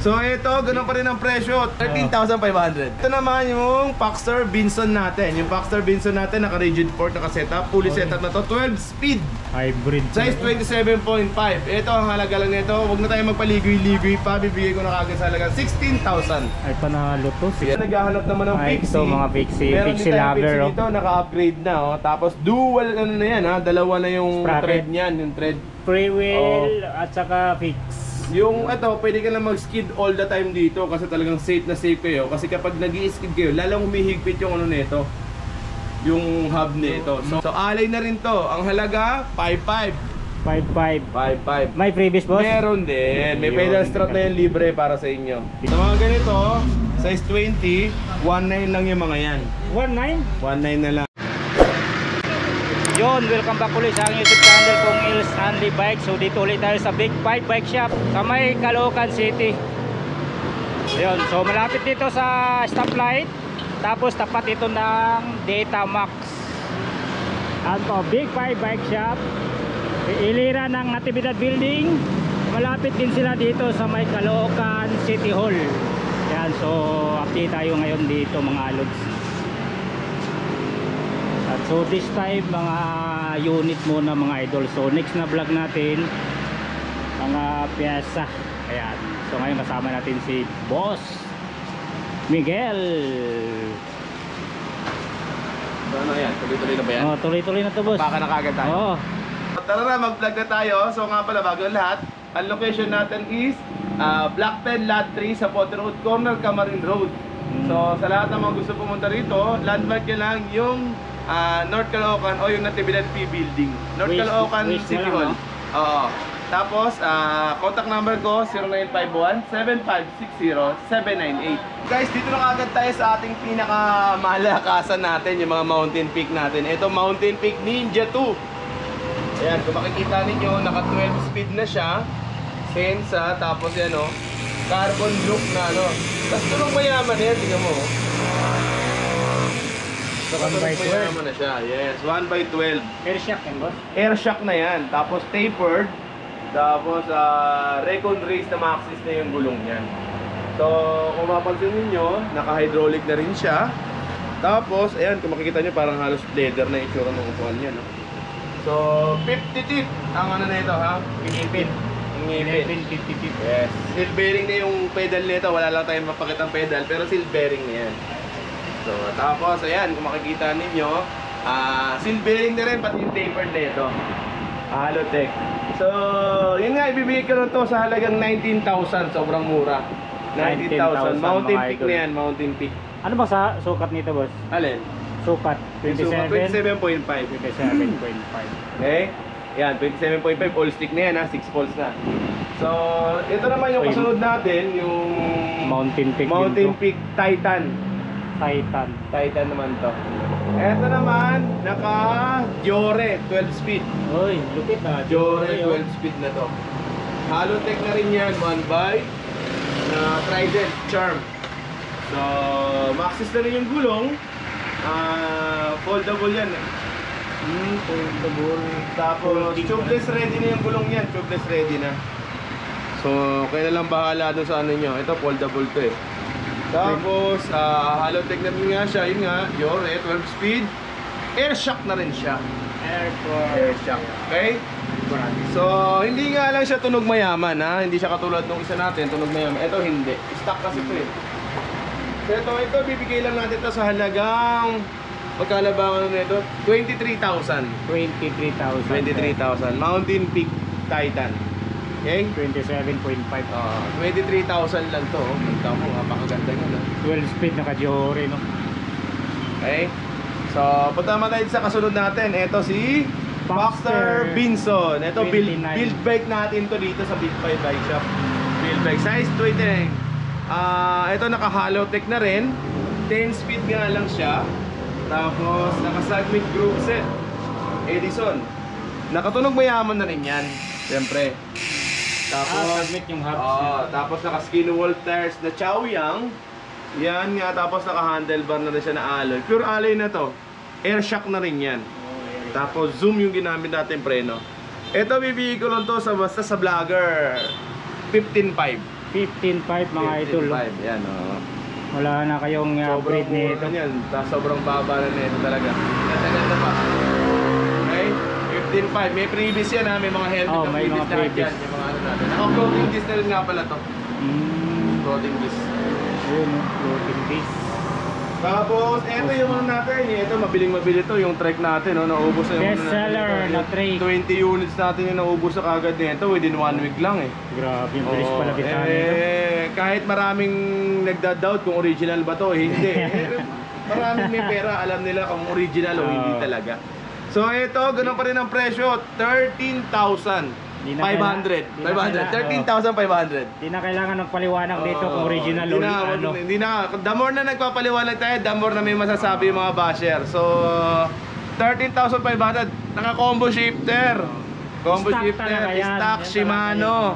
So ito, ganun pa rin ang presyo, 13,500. Ito naman yung Paxter Binson natin. Yung Paxter Binson natin, naka-rigid port, naka-setup, fully setup na to, 12 speed. Hybrid. Size 27.5. Ito ang halaga lang nito. Huwag na tayo magpaligoy-ligoy pa. Bibigay ko na kagad sa halaga 16,000. Ay, panalo to. Naghahanap naman ng Ay, Pixie. ito mga Pixie. Meron Pixie din tayong lover. Pixie dito, naka-upgrade na. Oh. Tapos dual ano na yan ha. Dalawa na yung Sprocket. thread niyan. Yung thread. Free wheel at saka fix. Yung ito, pwede ka lang mag-skid all the time dito kasi talagang safe na safe kayo. Kasi kapag nag-i-skid kayo, lalong humihigpit yung ano nito, yung hub nito. So alay na rin to. Ang halaga, 5.5. 5.5. 5.5. May previous boss? Meron din. May pedal strap na yan libre para sa inyo. Sa mga ganito, size 20, 1.9 lang yung mga yan. 1.9? 1.9 na lang. Yon, welcome back ulit sa aking YouTube channel kong Il's Handy Bike. So dito ulit tayo sa Big 5 Bike Shop sa may Caloocan City. Ayun, so malapit dito sa stoplight. Tapos tapat ito ng Data Max. Ano, Big 5 Bike Shop. Ilira ng Natividad Building. Malapit din sila dito sa may Caloocan City Hall. Yan, so update tayo ngayon dito mga lods. So this time mga unit muna mga idol. So next na vlog natin mga piyesa. Ayan. So ngayon kasama natin si Boss Miguel. Ano yan? Tuloy-tuloy na ba yan? Oh, tuloy-tuloy na to boss. Baka na kagad tayo. Oh. Tara na, mag-vlog na tayo. So nga pala, bago ang lahat, ang location natin is Block 10 Lot 3 sa Ponte Road Corner, Camarin Road. So sa lahat ng mga gusto pumunta rito, landmark nyo lang yung North Caloocan o yung Natividad P Building. North Caloocan City Hall. Oo. Tapos, contact number ko 0951-7560-798. Guys, dito na kagad tayo sa ating pinakamalakasan natin, yung mga mountain peak natin. Ito, Mountain Peak Ninja 2. Ayan, kung makikita ninyo, naka 12 speed na siya. Sensa, tapos yan o, carbon look na ano. Tapos tulong mayaman yan, tingnan mo. So, 1x12 naman na siya. Yes, 1x12. Air shock yan boss? Air shock na yan. Tapos tapered. Tapos recon race na maxis na yung gulong niyan. So kung mapansin niyo, naka-hydraulic na rin siya. Tapos ayan, kung makikita niyo parang halos leather na yung itsura ng upuan niya, no? So 50 teeth ang ano na ito, ha? Ngipin. Ngipin. 50 teeth. Yes. Seal bearing na yung pedal nito. Wala lang tayong mapakitang pedal, pero seal bearing na yan. So tapos ayan, kung makikita ninyo, seal bearing na rin pati yung tapered na ito. Halotech. So, yun nga, ibibigay ko lang to sa halagang 19,000. Sobrang mura. 19,000. Mountain Peak na yan, Mountain Peak. Ano ba sa sukat nito boss? Alin? Sukat 27.5. 27.5. 27.5. Okay? Yan, 27.5. All stick na yan, ha? 6 poles na. So, ito naman yung kasunod natin, yung Mountain Peak. Mountain Peak Titan. Titan Naman to. Ito naman, naka Jore 12 speed. Uy, lupit ah. Jore 12 speed na to. Halotech na rin yan, 1x na Trident Charm. So, maxis na rin yung gulong. Foldable yan. Foldable. Tapos, tubeless ready na yung gulong yan. Tubeless ready na. So, kayo na lang bahala doon sa ano nyo. Ito, foldable to eh. Tapos, Halotech na rin nga siya. Yun nga, Jore 12 speed. Air shock na rin siya. Air shock. Okay? So, hindi nga lang siya tunog mayaman, ha? Hindi siya katulad nung isa natin, tunog mayaman. Ito hindi. Stock kasi ito eh. So, ito bibigay lang natin ito sa halagang pagkalabangan nito, 23,000. 23,000. Mountain Peak Titan. Okay? 27.5. 23,000 lang to. Punta mo, napakaganda nyo, no? 12 speed naka-Jore, no? Okay? So, punta naman tayo sa kasunod natin. Ito si Paxter Binson. Ito, build bike natin to dito sa Big 5 Bike Shop. Build bike. Size 29. Ito, naka-Halotech na rin. 10 speed nga lang siya. Tapos, naka-segment group set. Edison. Nakatunog mayaman na rin yan. Siyempre. Tapos, submit yung hubs. tapos naka-skin wall tires na Chaoyang. Yan nga, tapos naka-handlebar na rin siya na alloy. Pure alloy na to. Air shock na rin yan. Tapos zoom yung ginamit natin preno. Ito bibigay ko lang to sa basta sa Vlogger 15.5. 15.5 mga idol. 15.5, yan oh. Wala na kayong Sobrang breed mura nito. na yan. Sobrang baba na nito talaga. Ganda pa. Okay? 15.5. May previous yan ha. May mga helmet Oh, na may previous mga na previous. yan. Yung mga ano natin. Naka-floating disc na rin nga pala to. Floating disc. Ayun, no? Floating disc. Tapos, eto yung ano natin. Ito, mabiling-mabili to. Yung trek natin. No? Naubos na yung Best seller na trek. 20 units natin yung naubos na kagad nito. Within 1 week lang eh. Grabe, yung bilis pala bitawan nito. Kahit maraming nagda-doubt kung original ba to, hindi. Maraming may pera, alam nila kung original o hindi talaga. So ito, ganun pa rin ang presyo, 13,500. 13,500. Di na kailangan ng paliwanag dito kung original o ano. Hindi na. The more na nagpapaliwanag tayo, the more na may masasabi yung mga basher. So 13,500. Naka-combo shifter. Combo Stock shifter, talaga yan. stock Yan Shimano.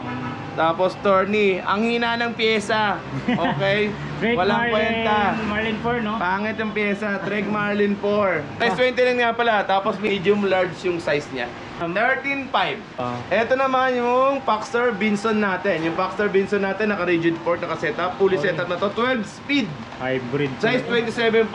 Tapos tourney, ang hina ng pyesa. Okay? Drake Walang kwenta. Marlin 4, no? Pangit yung pyesa, Drake Marlin 4. Size 20 lang nga pala, tapos medium large yung size niya. 13.5. Ito naman yung Paxter Binson natin. Yung Paxter Binson natin, naka-rigid port, naka-setup. Fully setup na to, 12 speed. Hybrid. Size 27.5.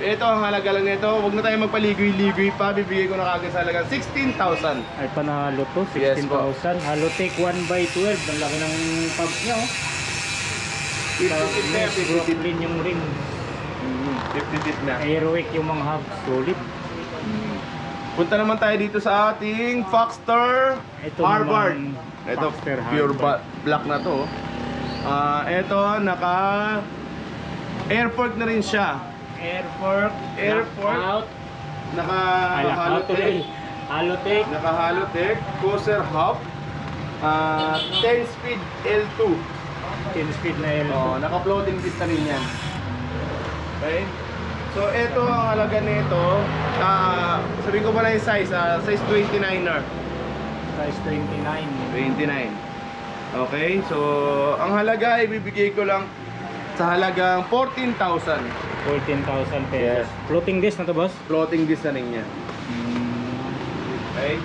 Ito ang halaga lang nito. Huwag na tayo magpaligoy-ligoy pa. Bibigay ko na kagad sa halaga 16,000. Ay, panalo to, Yes, 16,000. Halotech 1x12. Ang laki ng pump niya, oh. 50 na, 50 Brooklyn yung rim. 50 feet na. Airwick yung mga hub. Solid. Punta naman tayo dito sa ating Foxter Ito Harvard. naman, Ito, Foxter pure Harvard. black na to. Ito, naka airport na rin siya. Airport. Airport. Naka Halotech. Halotech. Naka Halotech, Cruiser Hub. 10 speed L2. 10 speed na L. Naka floating disc na rin yan. Okay? So ito ang halaga nito. Sabihin ko pala yung size, size 29er. Size 29. 29. Okay, so ang halaga ibibigay ko lang sa halagang 14,000. 14,000 pesos. Yes. Floating disc na to, boss? Floating disc na rin yan. Okay?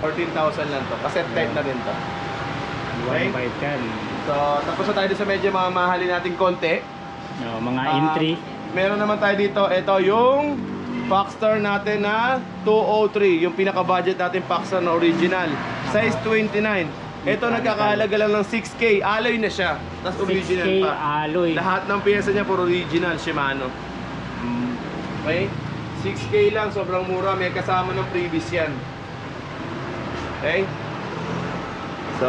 14,000 lang to. Kasi type na rin to. Okay? 1x10. So tapos na tayo sa medyo mamahalin nating konti. Mga entry. Meron naman tayo dito, ito yung Foxter natin na 203, yung pinaka-budget natin Foxter na original, size 29. Ito nagkakahalaga lang ng 6K, alloy na siya, tapos original 6K pa. alloy. Lahat ng pyesa niya puro original Shimano. Okay? 6K lang, sobrang mura, may kasama ng previous yan. Okay? So,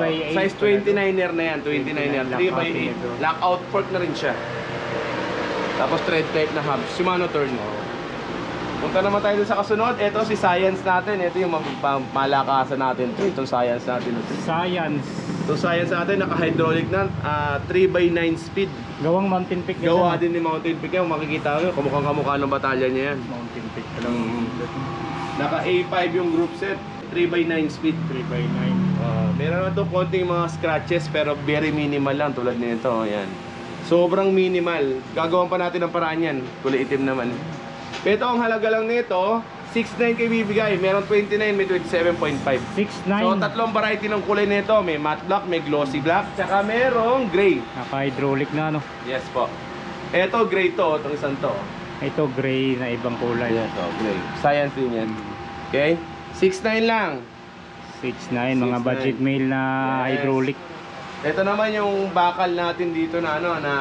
3x8 size 29er na yan, 29er, 3x8, lockout fork na rin siya. Tapos thread type na hub, Shimano turn. Punta naman tayo sa kasunod. Ito si Science natin. Ito yung malakasan natin. Itong Science natin. Science. Itong Science natin, naka-hydraulic na 3x9 speed. Gawang mountain peak. Gawa din ni Mountain Peak. Yung makikita ko, kamukha ng batalya niya yan. Mountain peak. Naka A5 yung group set. 3x9 speed. 3x9. Meron na ito konting mga scratches pero very minimal lang tulad nito. Ayan. Sobrang minimal. Gagawin pa natin ang paraan yan. Kulay itim naman. Ito ang halaga lang nito, 6.9 kayo bibigay. Meron 29, may 27.5. 6.9. So tatlong variety ng kulay nito. May matte black, may glossy black, tsaka merong gray. Naka-hydraulic na, no? Yes po. Ito gray to, itong isang to. Ito gray na ibang kulay. Yes, gray. Science din yan. Okay? 6.9 lang. 6.9, mga 6.9. budget mail na Yes. hydraulic. Ito naman yung bakal natin dito na ano na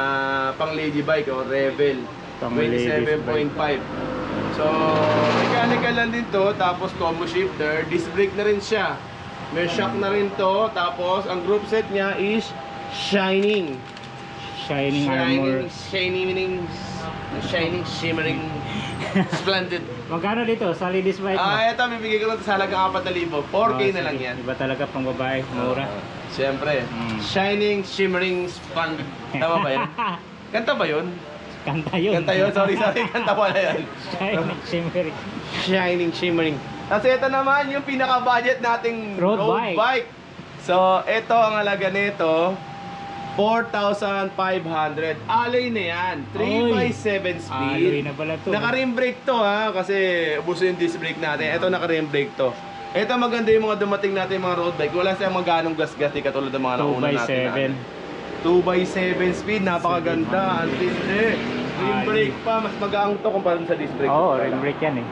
pang lady bike o Rebel. Pang ladies 27.5. So, mechanical lang din to, tapos combo shifter, disc brake na rin siya. May shock na rin to, tapos ang group set niya is shining. Shining armor. Shining, shimmering, splendid. Magkano dito sa ladies bike mo? Ito bibigay ko lang sa halagang 4,000. 4K na lang yan. Iba talaga pang babae, mura. Siyempre. Shining, shimmering, splendid. Tama ba yan? Kanta ba yun? Kanta yun. Kanta yun? Sorry. Kanta pala yan. Shining, shimmering. Shining, shimmering. Kasi ito naman yung pinaka-budget nating Road road bike. bike. So, ito ang halaga nito. 4,500. Alloy na yan. 3x7 speed. Alloy na pala to. Naka-rim brake to ha. Kasi ubuso yung disc brake natin. Ito naka-rim brake to. Ito maganda yung mga dumating natin mga road bike. Wala siyang mga ganong gas-gas. Di katulad ng mga nauna natin. 2x7. 2x7 speed, napakaganda. Ang tindi. Rim brake pa, mas magaang to kumpara sa disc brake. Oo, rim brake yan eh.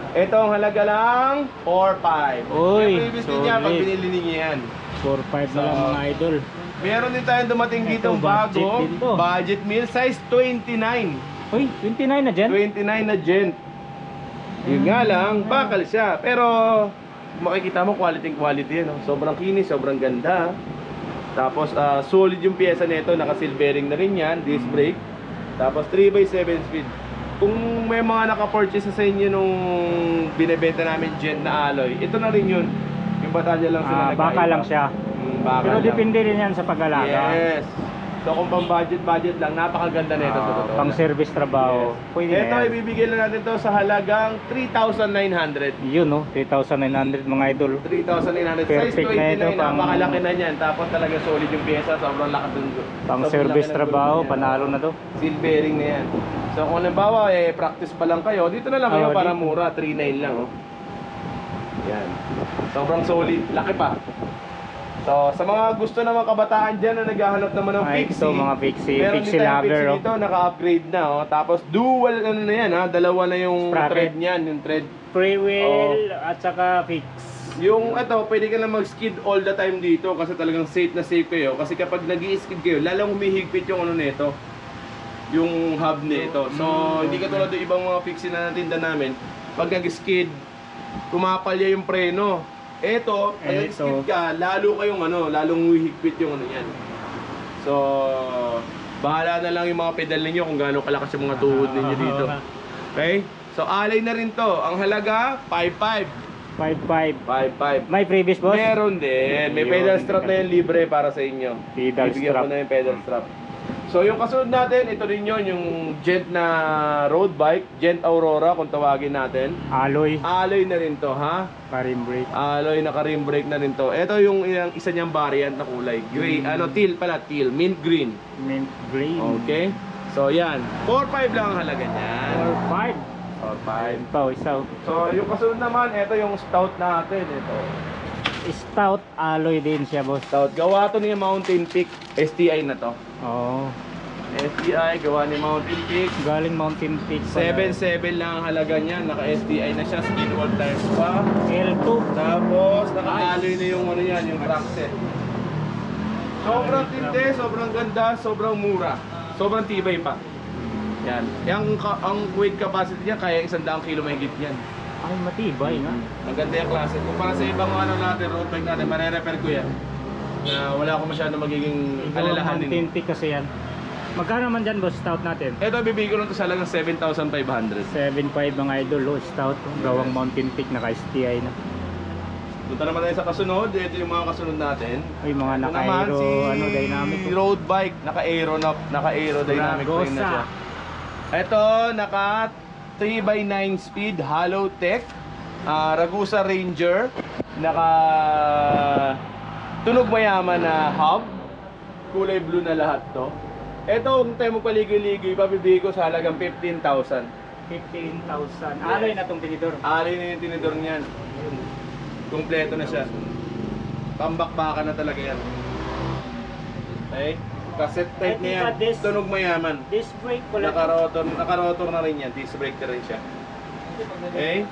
Ito ang halaga lang 4.5. Uy, yung previous din niya pag solid. binili niya yan. 4.5 na lang So, mga idol. Meron din tayong dumating Ito, dito budget bago, din to. budget meal size 29. Uy, 29 na dyan? 29 na gent. Yun nga lang, bakal siya. Pero makikita mo quality yan. No? Sobrang kinis, sobrang ganda. Tapos solid yung pyesa nito, naka-silvering na rin yan, disc brake. Tapos 3x7 speed. Kung may mga naka-purchase sa inyo nung binebenta namin gent na alloy, ito na rin yun. Yung batalya lang sila nagkaiba. Baka lang siya. Baka Pero lang. depende rin yan sa pag-alaga. Yes. So kung pang budget lang, napakaganda nito. Pang service trabaho. Pwede Ito, na yan. ibibigay lang natin to sa halagang 3,900. Yun no, 3,900 mga idol. 3,900. Size Perfect na 29, ito, napakalaki na niyan. Tapos talaga solid yung pyesa, sobrang laki dun. Pang Sobrang service laki ng trabaho, gulong niya. panalo na to. Silvering na yan. So kung halimbawa, practice pa lang kayo, dito na lang kayo Oo, para dito. mura, 3,900 lang. Oh. Yan. Sobrang solid, laki pa. So, sa mga gusto ng mga kabataan dyan na naghahanap naman ng Ay, fixie, ito, mga fixie, meron fixie din tayong lover, fixie oh. dito, naka-upgrade na, oh. Tapos dual ano na yan, ha? Dalawa na yung Sprocket. thread niyan, yung thread. Free wheel at saka fix. Yung ito, pwede ka na mag-skid all the time dito kasi talagang safe na safe kayo. Kasi kapag nag-i-skid kayo, lalong humihigpit yung ano nito, yung hub nito. So, hindi katulad ng ibang mga fixie na natinda namin, pag nag-skid, kumapalya yung preno. Eto, pag nag-skid ka, lalo kayong lalong humihigpit yung ano yan. So, bahala na lang yung mga pedal ninyo kung gaano kalakas yung mga tuhod ninyo dito. Okay? So, alay na rin to. Ang halaga, 5.5. 5.5. 5.5. May previous boss? Meron din. May pedal strap na yan libre para sa inyo. Pedal Bibigyan strap. ko na yung pedal strap. So yung kasunod natin, ito rin yun, yung Gent na road bike, Gent Aurora kung tawagin natin. Alloy. Alloy na rin to, ha? Rim brake. Alloy, naka-rim brake na rin to. Ito yung isa niyang variant na kulay. Gray, teal pala, teal. Mint green. Mint green. Okay? So yan, 4.5 lang ang halaga niyan. 4.5. 4.5. Ito, isa. So yung kasunod naman, ito yung stout natin. Ito. Stout alloy din siya boss. Stout. Gawa to ni Mountain Peak. STI na to. Oo. STI, gawa ni Mountain Peak. Galing Mountain Peak. 7.7 lang ang halaga niyan. Naka-STI na siya. Skid all tires pa. L2. Tapos, naka-alloy na yung ano yan, yung crank set. Sobrang tindi, sobrang ganda, sobrang mura. Sobrang tibay pa. Yan. Ang weight capacity niya, kaya 100 kilo mahigit yan. Ay, matibay nga. Maganda yung klase. Kumpara sa ibang natin, road bike natin, mare-repair ko yan. Na wala akong masyado magiging alalahanin. Mountain Peak kasi yan. Magkano naman dyan boss, stout natin? Ito, bibigay ko lang ito sa halagang 7,500. 7.5 mga idol, oh, stout. Gawang Mountain Peak, naka-STI na. Punta naman tayo sa kasunod. Ito yung mga kasunod natin. Ay, mga Ito naka-aero, dynamic. road bike, naka-aero dynamic frame na siya. Ito, naka 3x9 speed, hollow tech, Ragusa Ranger, naka tunog mayaman na hub, kulay blue na lahat to. Ito, kung tayo magpaligoy-ligoy, pabibigay ko sa halagang 15,000. 15,000. Alloy na tong tinidor. Alay na yung tinidor niyan. Kompleto na siya. Pambakbakan na talaga yan. Okay? Cassette type na yan. Tunog mayaman. Disc brake pala. Naka-rotor na rin yan. Disc brake na rin siya. Okay?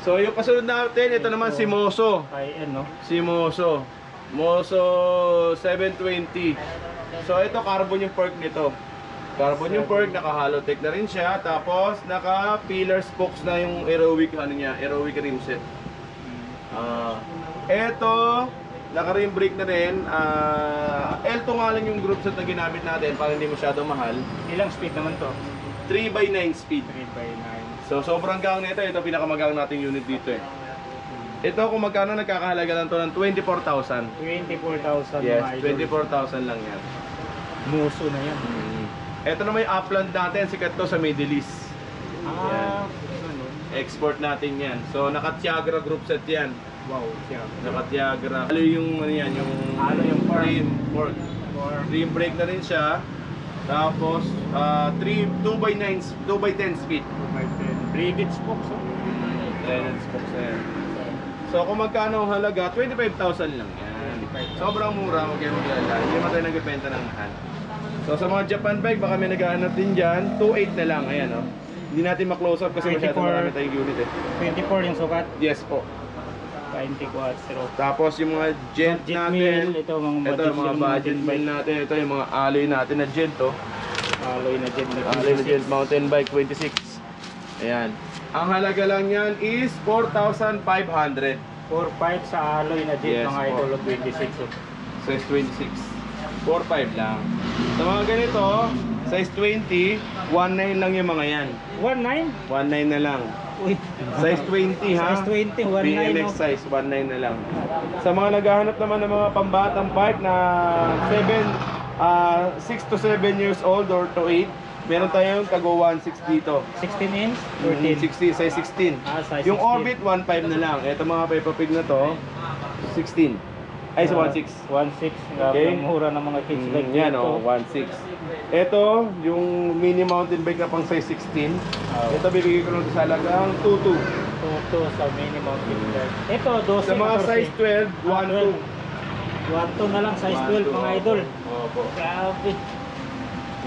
So yung kasunod natin, ito naman si Moso. Kay no? Si Moso. Moso 720. So ito carbon yung fork nito. Carbon yung fork, naka-halotech na rin siya. Tapos naka-pillar spokes na yung aerowick aerowick rim set. Ito naka-rim brake na rin. L2 nga lang yung group set na ginamit natin para hindi masyado mahal. Ilang speed naman to? 3x9 speed. 3x9. So sobrang gang nito, ito pinakamagang nating unit dito eh. Ito kung magkano nagkakahalaga lang to ng 24,000. 24,000 Yes, mga idol. 24,000 lang yan. Muso na yan. Ito na may upland natin, sikat to sa Middle East. Ano? Export natin yan. So naka-Tiagra group set yan. Wow, siya. Naka-Tiagra. Ano yung ano yan, yung fork. fork. Rim brake na rin siya. Tapos 2x10 speed. 2x10. Rivet spokes. Spokes na yan. So kung magkano ang halaga, 25,000 lang yan. Sobrang mura, huwag kayo mag-alala. Hindi naman tayo nagbibenta ng mahal. So sa mga Japan bike, baka may naghahanap din dyan, 2.8 na lang, ayan oh. Hindi natin ma-close up kasi masyado 24. marami tayong unit eh. 24 yung sukat. Yes po. 24. Tapos yung mga gent Jet natin, meal, ito mga budget meal natin, ito yung mga alloy natin na gent oh. Alloy na jet. Alloy na gent mountain bike 26. Ayan. Ang halaga lang yan is 4,500. 4.5 sa alloy na jet Yes, mga po. idol 26. Size 26. 4,500 lang. Sa mga ganito, size 20, 1,900 lang yung mga yan. 19? 1,900 na lang. Uy. Size 20 ha? Size 20, 19 PNX no? size, 1,900 na lang. Sa mga naghahanap naman ng mga pambatang bike na 6 to 7 years old or to 8, meron tayong Kago 16 dito. 16 inch? 14? 16, size 16. Size Yung 16. Orbit 1.5 na lang. Ito mga Peppa Pig na to, 16. Ay, sa 1.6. 1.6. Okay. Ang mura ng mga kids like Yan dito. o, 1.6. Ito, yung mini mountain bike na pang size 16. Ito, bibigay ko lang sa halagang 2.2. 2 sa minimum kids. Ito, 12. Sa mga 14. size 12, 1.2. 1.2 na lang, size 12 mga idol. Opo. Grabe.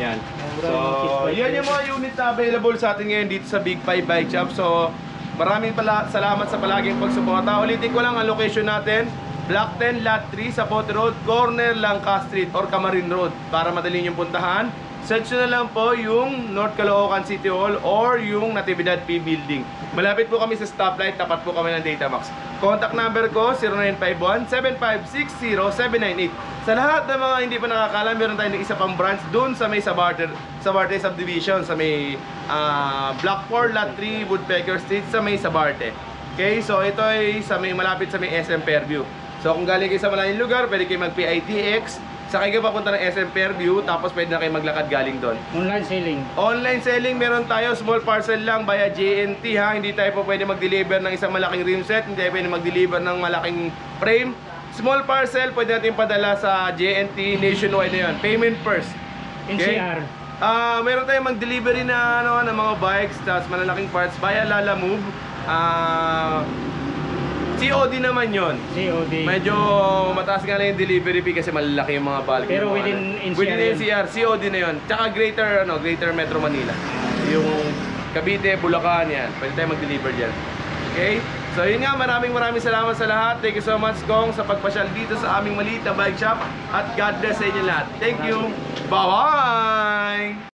Yan. Mura yung kids So, bike yan dito. yung mga unit na available sa atin ngayon dito sa Big 5 Bike Shop. So, maraming salamat sa palaging pagsuporta. Ulitin ko lang ang location natin. Block 10, Lot 3, Sapote Road, corner Langka Street or Camarin Road. Para madali niyong puntahan, search nyo na lang po yung North Caloocan City Hall or yung Natividad P Building. Malapit po kami sa stoplight, tapat po kami ng Datamax. Contact number ko, 0951-7560798. Sa lahat ng mga hindi pa nakakalam, meron tayong isa pang branch doon sa may Sabarte Subdivision, sa may Block 4, Lot 3, Woodpecker Street, sa may Sabarte. Okay, so ito ay sa may malapit sa may SM Fairview. So kung galing kayo sa malayong lugar, pwede kayo mag-PITX, sakay kayo papunta ng SM Fairview, tapos pwede na kayo maglakad galing doon. Online selling. Online selling, meron tayo, small parcel lang via JNT ha. Hindi tayo po pwede mag-deliver ng isang malaking rim set, hindi tayo pwede mag-deliver ng malaking frame. Small parcel, pwede natin padala sa JNT, nationwide na yun. Payment first. Okay? NCR. Meron tayong mag-delivery na ng mga bikes, tapos malalaking parts via Lalamove. COD naman yon. COD. Medyo mataas nga lang yung delivery fee kasi malalaki yung mga bulk. Pero yung mga within NCR within yun. NCR, COD na yon. Tsaka Greater Metro Manila. Yung Cavite, Bulacan yan. Pwede tayo mag-deliver dyan. Okay? So yun nga, maraming salamat sa lahat. Thank you so much Kong sa pagpasyal dito sa aming maliit na bike shop. At God bless sa inyo lahat. Thank you. Bye-bye!